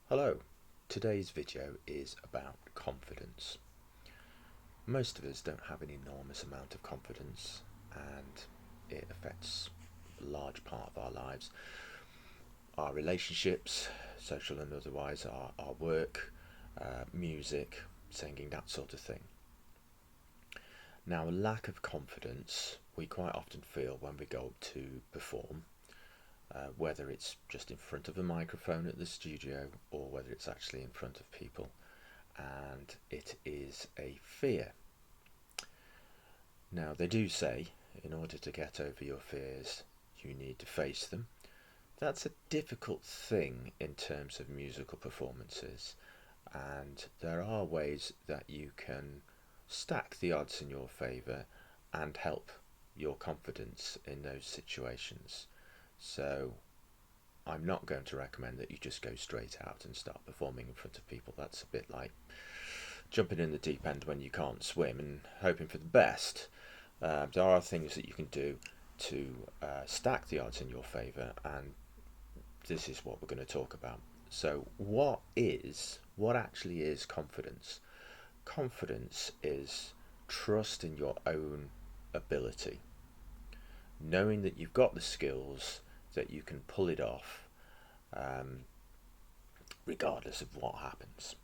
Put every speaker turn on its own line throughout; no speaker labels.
Hello, today's video is about confidence. Most of us don't have an enormous amount of confidence, and it affects a large part of our lives. Our relationships, social and otherwise, our work, music, singing, that sort of thing. Now, a lack of confidence we quite often feel when we go up to perform, whether it's just in front of a microphone at the studio or whether it's actually in front of people, and it is a fear. Now, they do say in order to get over your fears, you need to face them. That's a difficult thing in terms of musical performances, and there are ways that you can stack the odds in your favour and help your confidence in those situations. So, I'm not going to recommend that you just go straight out and start performing in front of people. That's a bit like jumping in the deep end when you can't swim and hoping for the best. There are things that you can do to stack the odds in your favour, and this is what we're going to talk about. So, what actually is confidence? Confidence is trust in your own ability, knowing that you've got the skills, that you can pull it off, um, regardless of what happens.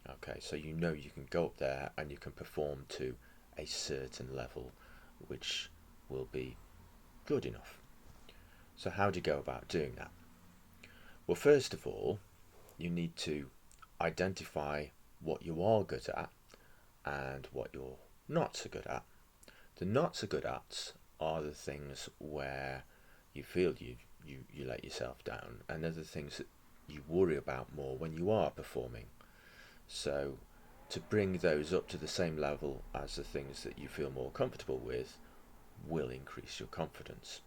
Okay, so you know you can go up there and you can perform to a certain level, which will be good enough. So, how do you go about doing that? Well, first of all, you need to identify what you are good at and what you're not so good at. The not so good at are the things where you feel you let yourself down, and they're the things that you worry about more when you are performing. So, to bring those up to the same level as the things that you feel more comfortable with will increase your confidence.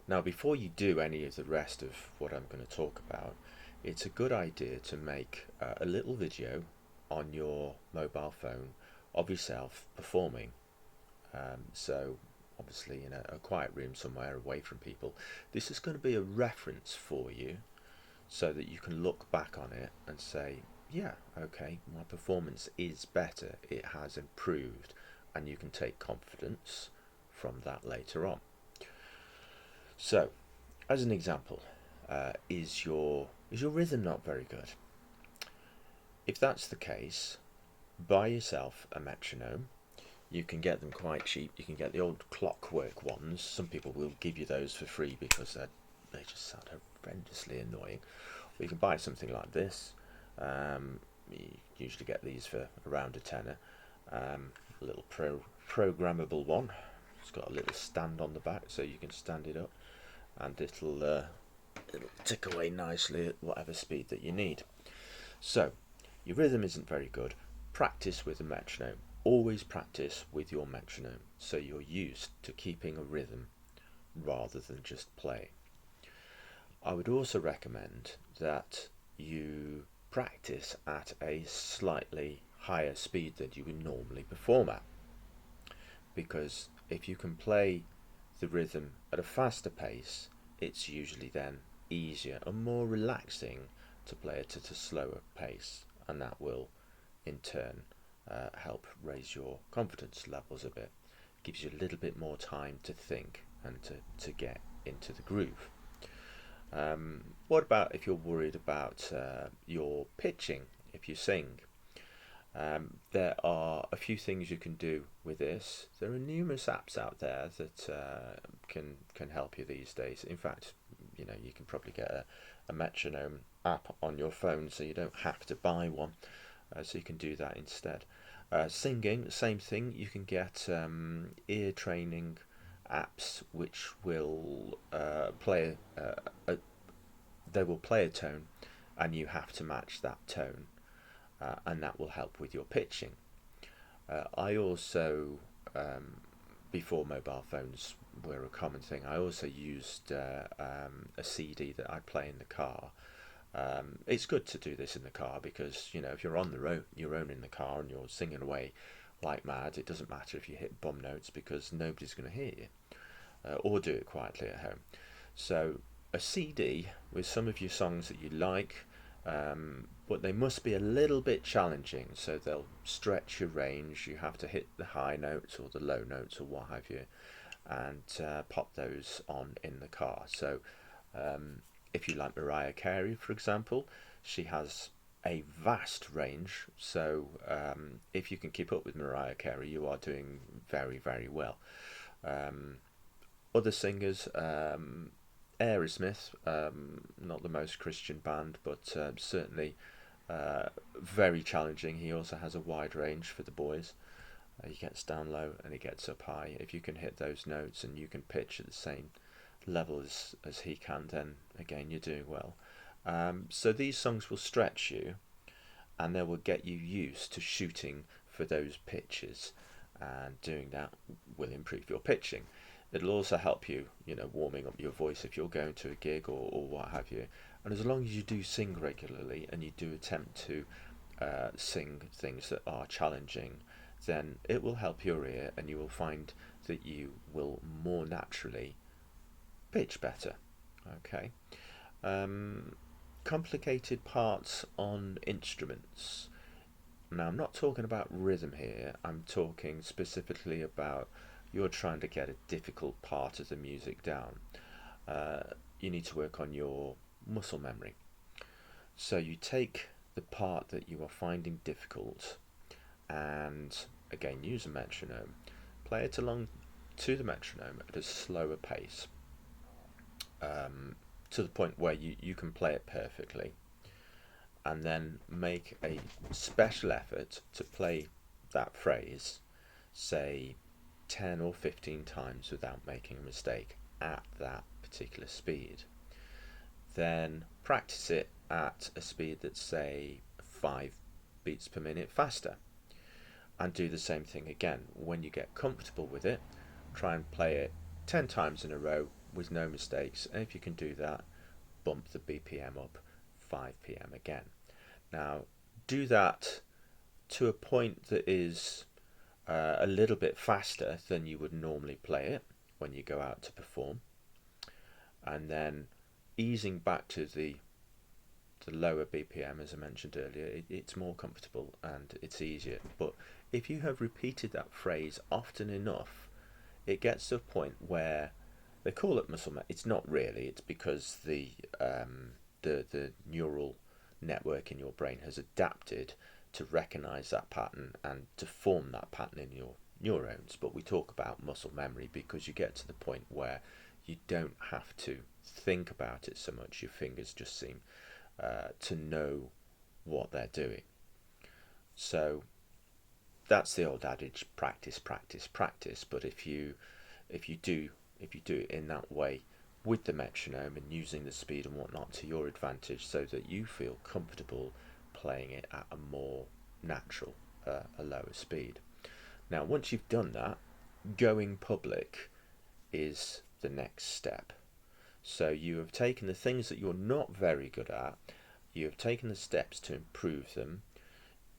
Now, before you do any of the rest of what I'm going to talk about, it's a good idea to make a little video on your mobile phone of yourself performing. So, obviously, in a quiet room somewhere away from people. This is going to be a reference for you so that you can look back on it and say, yeah, okay, my performance is better, it has improved, and you can take confidence from that later on. So, as an example, is your rhythm not very good? If that's the case, buy yourself a metronome. You can get them quite cheap. You can get the old clockwork ones. Some people will give you those for free because they just sound horrendously annoying. Or you can buy something like this. You usually get these for around a tenner. A little programmable one. It's got a little stand on the back so you can stand it up, and it'll tick away nicely at whatever speed that you need. So, your rhythm isn't very good. Practice with a metronome. Always practice with your metronome so you're used to keeping a rhythm rather than just play. I would also recommend that you practice at a slightly higher speed than you would normally perform at, because if you can play the rhythm at a faster pace, it's usually then easier and more relaxing to play it at a slower pace, and that will in turn help raise your confidence levels a bit. Gives you a little bit more time to think and to get into the groove. What about if you're worried about your pitching if you sing? There are a few things you can do with this. There are numerous apps out there that can help you these days. In fact, you can probably get a metronome app on your phone, so you don't have to buy one. So you can do that instead. Singing, same thing. You can get ear training apps which will they will play a tone, and you have to match that tone, and that will help with your pitching. I also, before mobile phones were a common thing, I also used a CD that I play in the car. It's good to do this in the car because if you're on your own in the car and you're singing away like mad, it doesn't matter if you hit bum notes because nobody's going to hear you, or do it quietly at home. So a CD with some of your songs that you like, but they must be a little bit challenging, so they'll stretch your range. You have to hit the high notes or the low notes or what have you, and pop those on in the car. So if you like Mariah Carey, for example, she has a vast range. So if you can keep up with Mariah Carey, you are doing very, very well. Um, Other singers, Aerosmith, not the most Christian band, but certainly very challenging. He also has a wide range for the boys. He gets down low and he gets up high. If you can hit those notes and you can pitch at the same level as he can, then again you're doing well. So these songs will stretch you and they will get you used to shooting for those pitches, and doing that will improve your pitching. It'll also help you, warming up your voice if you're going to a gig or what have you. And as long as you do sing regularly and you do attempt to sing things that are challenging, then it will help your ear and you will find that you will more naturally pitch better. Okay. Um, Complicated parts on instruments. Now, I'm not talking about rhythm here, I'm talking specifically about you're trying to get a difficult part of the music down. Uh, you need to work on your muscle memory. So you take the part that you are finding difficult and again use a metronome, play it along to the metronome at a slower pace, to the point where you can play it perfectly, and then make a special effort to play that phrase, say 10 or 15 times without making a mistake at that particular speed. Then practice it at a speed that's, say, 5 beats per minute faster. And do the same thing again. When you get comfortable with it, try and play it 10 times in a row with no mistakes. And if you can do that, bump the BPM up 5 p.m. again. Now, do that to a point that is a little bit faster than you would normally play it when you go out to perform, and then easing back to the lower BPM, as I mentioned earlier, it's more comfortable and it's easier. But if you have repeated that phrase often enough, it gets to a point where they call it muscle memory. It's not really. It's because the neural network in your brain has adapted to recognize that pattern and to form that pattern in your neurons. But we talk about muscle memory because you get to the point where you don't have to think about it so much. Your fingers just seem to know what they're doing. So that's the old adage: practice, practice, practice. But if you do it in that way with the metronome and using the speed and whatnot to your advantage, so that you feel comfortable playing it at a more natural, a lower speed. Now, once you've done that, going public is the next step. So you have taken the things that you're not very good at, you have taken the steps to improve them,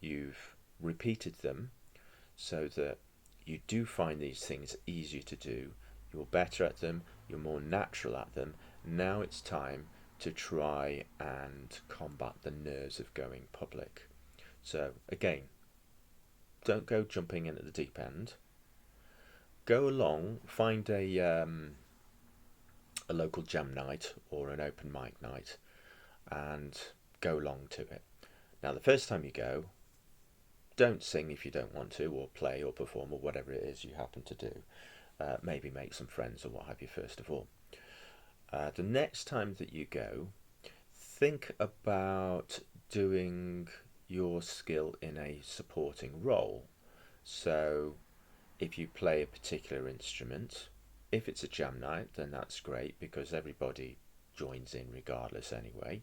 you've repeated them so that you do find these things easier to do, you're better at them, you're more natural at them. Now it's time to try and combat the nerves of going public. So again, don't go jumping in at the deep end. Go along, find a local jam night or an open mic night and go along to it. Now, the first time you go, don't sing if you don't want to, or play or perform or whatever it is you happen to do. Maybe make some friends or what have you first of all. The next time that you go, think about doing your skill in a supporting role. So if you play a particular instrument, if it's a jam night, then that's great because everybody joins in regardless anyway,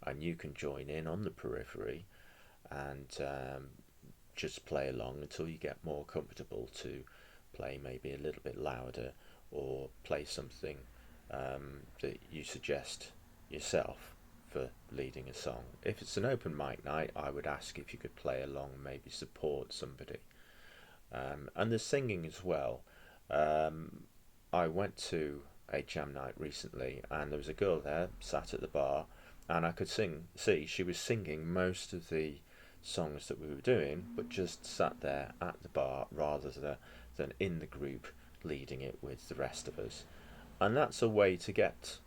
and you can join in on the periphery and just play along until you get more comfortable to play maybe a little bit louder or play something that you suggest yourself for leading a song. If it's an open mic night, I would ask if you could play along, maybe support somebody. And there's singing as well. I went to a jam night recently and there was a girl there sat at the bar and I could see she was singing most of the songs that we were doing, but just sat there at the bar rather than in the group leading it with the rest of us. And that's a way to get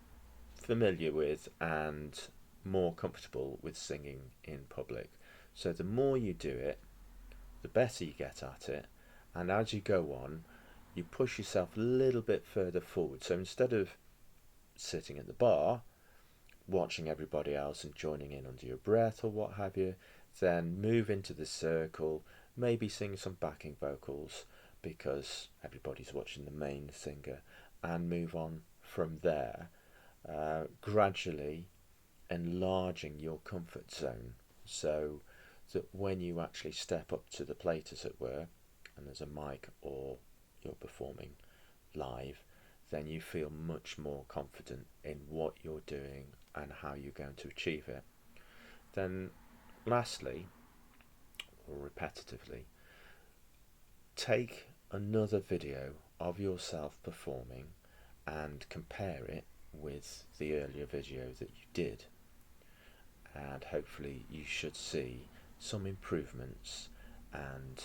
familiar with and more comfortable with singing in public. So the more you do it, the better you get at it, and as you go on, you push yourself a little bit further forward. So instead of sitting at the bar, watching everybody else and joining in under your breath or what have you, then move into the circle, maybe sing some backing vocals because everybody's watching the main singer, and move on from there, gradually enlarging your comfort zone so that when you actually step up to the plate, as it were, and there's a mic or you're performing live, then you feel much more confident in what you're doing and how you're going to achieve it. Then, lastly, or repetitively, take another video of yourself performing and compare it with the earlier video that you did, and hopefully you should see some improvements and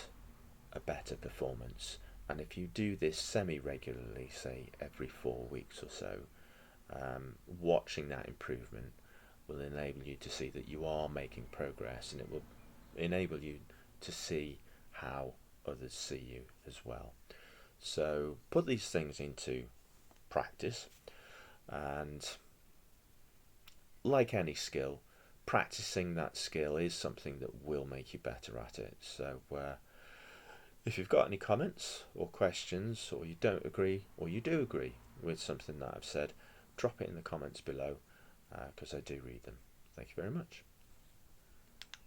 a better performance. And if you do this semi regularly, say every 4 weeks or so, watching that improvement will enable you to see that you are making progress, and it will enable you to see how others see you as well. So put these things into practice, and like any skill, practicing that skill is something that will make you better at it. So if you've got any comments or questions, or you don't agree or you do agree with something that I've said, drop it in the comments below, because I do read them. Thank you very much.